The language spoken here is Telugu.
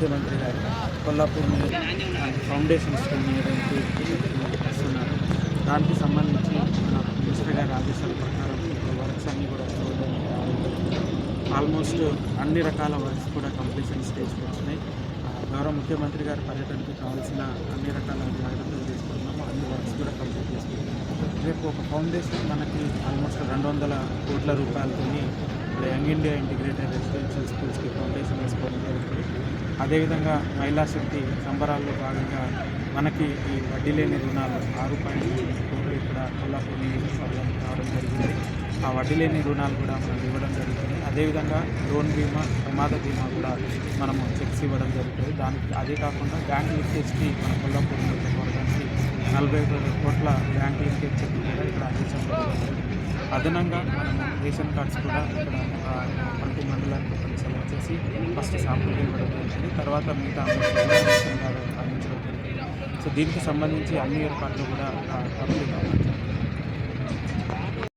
ముఖ్యమంత్రి గారు కొల్లాపూర్ని ఫౌండేషన్ స్కూల్ ఏదైతే ఇస్తున్నారు దానికి సంబంధించి మన మినిస్టర్ గారి ఆదేశాల ప్రకారం వర్క్స్ అన్నీ కూడా ఆల్మోస్ట్ అన్ని రకాల వర్క్స్ కూడా కంప్లీషన్ స్టేజ్కి వచ్చినాయి. గౌరవ ముఖ్యమంత్రి గారి పర్యటనకి కావాల్సిన అన్ని రకాల జాగ్రత్తలు తీసుకున్నాము. అన్ని వర్క్స్ కూడా కంప్లీట్ చేసుకున్నాము. రేపు ఒక ఫౌండేషన్ మనకి ఆల్మోస్ట్ 200 కోట్ల రూపాయలతో యంగ్ ఇండియా ఇంటిగ్రేటెడ్ రెసిడెన్షియల్ స్కూల్స్కి ఫౌండేషన్ వేసుకోవడం జరుగుతుంది. అదేవిధంగా మహిళా శక్తి సంబరాల్లో భాగంగా మనకి ఈ వడ్డీ లేని రుణాలు 6.3 కోట్లు ఇక్కడ కొల్లాపూర్ నియోజకవర్గానికి రావడం జరిగింది. ఆ వడ్డీ లేని రుణాలు కూడా మనం ఇవ్వడం జరుగుతుంది. అదేవిధంగా లోన్ బీమా, ప్రమాద బీమా కూడా మనము చెక్స్ ఇవ్వడం జరుగుతుంది. దానికి అదే కాకుండా బ్యాంక్ లింకేజ్కి మన కొల్లాపూర్ నియోజకవర్గానికి 45 కోట్ల బ్యాంక్ లింకేజ్ చెక్ కూడా ఇక్కడ అందించడం జరుగుతుంది. అదనంగా మనము రేషన్ కార్డ్స్ కూడా ఇక్కడ ప్రతి మండలానికి ఒకటి సెలెక్ట్ చేసి ఫస్ట్ శాంపుల్గా ఇవ్వడం జరుగుతుంది. తర్వాత మిగతా రేషన్ కార్డు అందించడం జరుగుతుంది. సో దీనికి సంబంధించి అన్ని ఏర్పాట్లు కూడా కంప్లీట్ అవ్వాలి.